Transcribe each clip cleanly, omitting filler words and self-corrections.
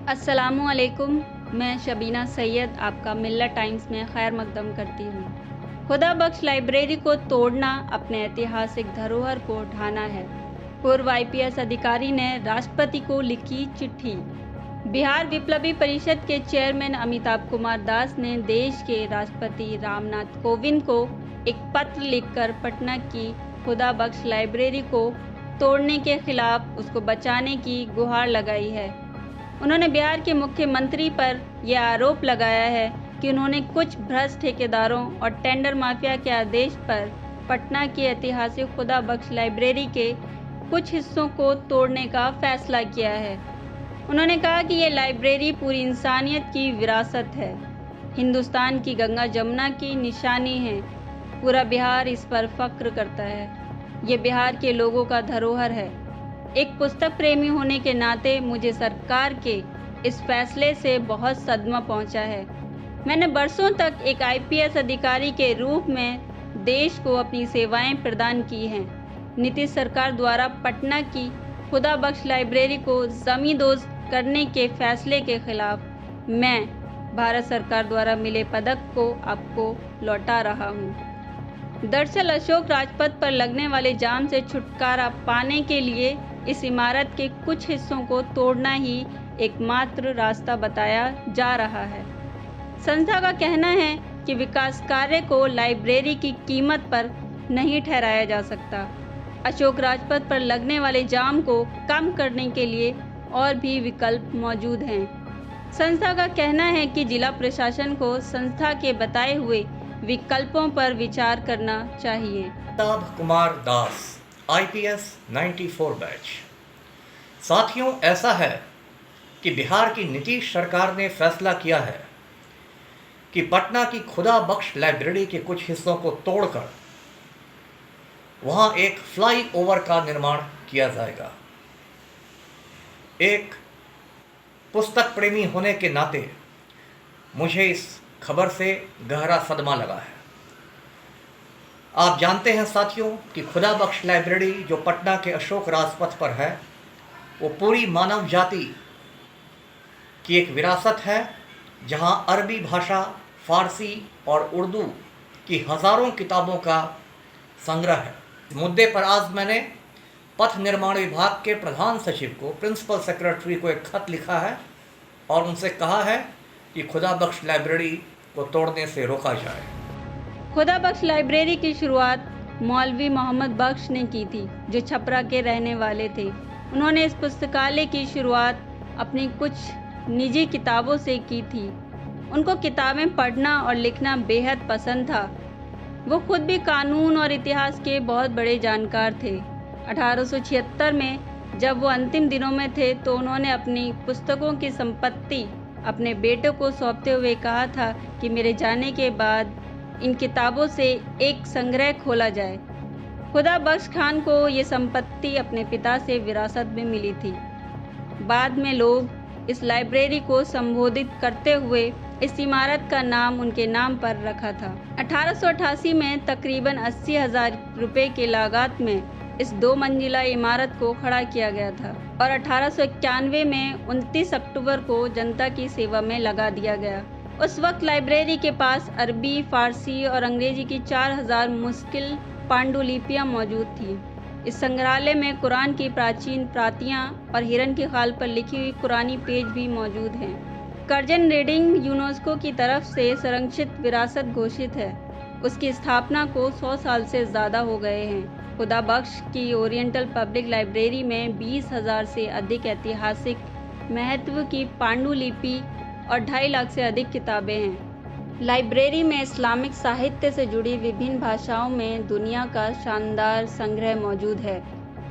अस्सलामुअलैकुम। मैं शबीना सैयद आपका मिल्लत टाइम्स में खैर मकदम करती हूँ। खुदा बख्श लाइब्रेरी को तोड़ना अपने ऐतिहासिक धरोहर को ढाना है। पूर्व IPS अधिकारी ने राष्ट्रपति को लिखी चिट्ठी। बिहार विप्लवी परिषद के चेयरमैन अमिताभ कुमार दास ने देश के राष्ट्रपति रामनाथ कोविंद को एक पत्र लिखकर पटना की खुदा बख्श लाइब्रेरी को तोड़ने के खिलाफ उसको बचाने की गुहार लगाई है। उन्होंने बिहार के मुख्यमंत्री पर यह आरोप लगाया है कि उन्होंने कुछ भ्रष्ट ठेकेदारों और टेंडर माफिया के आदेश पर पटना की ऐतिहासिक खुदा बख्श लाइब्रेरी के कुछ हिस्सों को तोड़ने का फैसला किया है। उन्होंने कहा कि यह लाइब्रेरी पूरी इंसानियत की विरासत है, हिंदुस्तान की गंगा जमुना की निशानी है। पूरा बिहार इस पर फख्र करता है। ये बिहार के लोगों का धरोहर है। एक पुस्तक प्रेमी होने के नाते मुझे सरकार के इस फैसले से बहुत सदमा पहुंचा है। मैंने बरसों तक एक IPS अधिकारी के रूप में देश को अपनी सेवाएं प्रदान की हैं। नीतीश सरकार द्वारा पटना की खुदा बख्श लाइब्रेरी को जमींदोज करने के फैसले के खिलाफ मैं भारत सरकार द्वारा मिले पदक को आपको लौटा रहा हूँ। दरअसल अशोक राजपथ पर लगने वाले जाम से छुटकारा पाने के लिए इस इमारत के कुछ हिस्सों को तोड़ना ही एकमात्र रास्ता बताया जा रहा है। संस्था का कहना है कि विकास कार्य को लाइब्रेरी की कीमत पर नहीं ठहराया जा सकता। अशोक राजपथ पर लगने वाले जाम को कम करने के लिए और भी विकल्प मौजूद हैं। संस्था का कहना है कि जिला प्रशासन को संस्था के बताए हुए विकल्पों पर विचार करना चाहिए। Amitabh Kumar Das, IPS 94 batch. साथियों, ऐसा है कि बिहार की नीतीश सरकार ने फैसला किया है कि पटना की खुदा बख्श लाइब्रेरी के कुछ हिस्सों को तोड़कर वहां एक फ्लाईओवर का निर्माण किया जाएगा। एक पुस्तक प्रेमी होने के नाते मुझे इस खबर से गहरा सदमा लगा है। आप जानते हैं साथियों कि खुदा बख्श लाइब्रेरी जो पटना के अशोक राजपथ पर है, वो पूरी मानव जाति की एक विरासत है, जहां अरबी भाषा, फारसी और उर्दू की हज़ारों किताबों का संग्रह है। इस मुद्दे पर आज मैंने पथ निर्माण विभाग के प्रधान सचिव को, प्रिंसिपल सेक्रेटरी को एक खत लिखा है और उनसे कहा है कि खुदा बख्श लाइब्रेरी को तोड़ने से रोका जाए। खुदा बख्श लाइब्रेरी की शुरुआत मौलवी मोहम्मद बख्श ने की थी, जो छपरा के रहने वाले थे। उन्होंने इस पुस्तकालय की शुरुआत अपनी कुछ निजी किताबों से की थी। उनको किताबें पढ़ना और लिखना बेहद पसंद था। वो खुद भी कानून और इतिहास के बहुत बड़े जानकार थे। 1876 में जब वो अंतिम दिनों में थे तो उन्होंने अपनी पुस्तकों की संपत्ति अपने बेटे को सौंपते हुए कहा था कि मेरे जाने के बाद इन किताबों से एक संग्रह खोला जाए। खुदा बख्श खान को ये संपत्ति अपने पिता से विरासत में मिली थी। बाद में लोग इस लाइब्रेरी को संबोधित करते हुए इस इमारत का नाम उनके नाम पर रखा था। 1888 में तकरीबन 80,000 रुपये की लागत में इस 2 मंजिला इमारत को खड़ा किया गया था और 1891 में 29 अक्टूबर को जनता की सेवा में लगा दिया गया। उस वक्त लाइब्रेरी के पास अरबी, फारसी और अंग्रेजी की 4000 मुश्किल पांडुलिपियां मौजूद थी। इस संग्रहालय में कुरान की प्राचीन प्रतियां और हिरन की खाल पर लिखी हुई कुरानी पेज भी मौजूद हैं। कर्जन रीडिंग यूनेस्को की तरफ से संरक्षित विरासत घोषित है। उसकी स्थापना को 100 साल से ज़्यादा हो गए हैं। खुदा बख्श की ओरिएंटल पब्लिक लाइब्रेरी में 20,000 से अधिक ऐतिहासिक महत्व की पांडुलिपि और 2.5 लाख से अधिक किताबें हैं। लाइब्रेरी में इस्लामिक साहित्य से जुड़ी विभिन्न भाषाओं में दुनिया का शानदार संग्रह मौजूद है।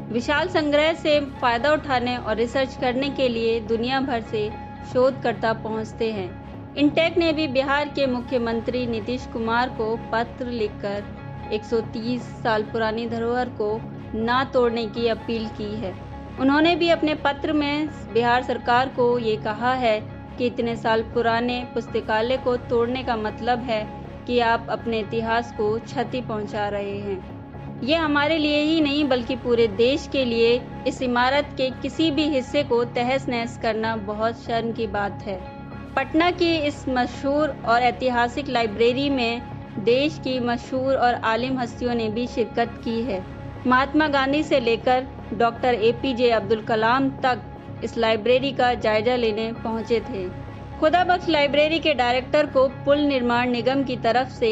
विशाल संग्रह से फ़ायदा उठाने और रिसर्च करने के लिए दुनिया भर से शोधकर्ता पहुंचते हैं। इंटेक ने भी बिहार के मुख्यमंत्री नीतीश कुमार को पत्र लिखकर 130 साल पुरानी धरोहर को ना तोड़ने की अपील की है। उन्होंने भी अपने पत्र में बिहार सरकार को ये कहा है कि इतने साल पुराने पुस्तकालय को तोड़ने का मतलब है कि आप अपने इतिहास को क्षति पहुंचा रहे हैं। ये हमारे लिए ही नहीं बल्कि पूरे देश के लिए इस इमारत के किसी भी हिस्से को तहस-नहस करना बहुत शर्म की बात है। पटना की इस मशहूर और ऐतिहासिक लाइब्रेरी में देश की मशहूर और आलिम हस्तियों ने भी शिरकत की है। महात्मा गांधी से लेकर डॉक्टर APJ अब्दुल कलाम तक इस लाइब्रेरी का जायजा लेने पहुंचे थे। खुदाबख्श लाइब्रेरी के डायरेक्टर को पुल निर्माण निगम की तरफ से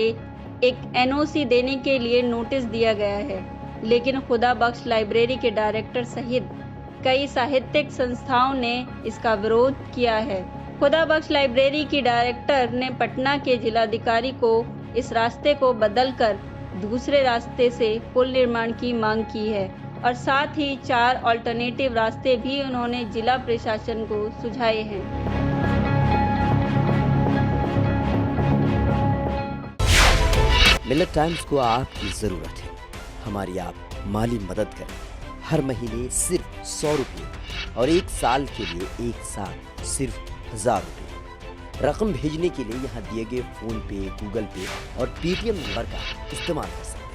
एक NOC देने के लिए नोटिस दिया गया है, लेकिन खुदाबख्श लाइब्रेरी के डायरेक्टर सहित कई साहित्यिक संस्थाओं ने इसका विरोध किया है। खुदाबख्श लाइब्रेरी की डायरेक्टर ने पटना के जिलाधिकारी को इस रास्ते को बदलकर दूसरे रास्ते से पुल निर्माण की मांग की है और साथ ही 4 अल्टरनेटिव रास्ते भी उन्होंने जिला प्रशासन को सुझाए हैं। मिलत टाइम्स को आपकी ज़रूरत है। हमारी आप माली मदद करें। हर महीने सिर्फ 100 रुपये और 1 साल के लिए एक साथ सिर्फ 1000 रुपये। रकम भेजने के लिए यहाँ दिए गए फ़ोन पे, गूगल पे और पेटीएम नंबर का इस्तेमाल कर सकते हैं।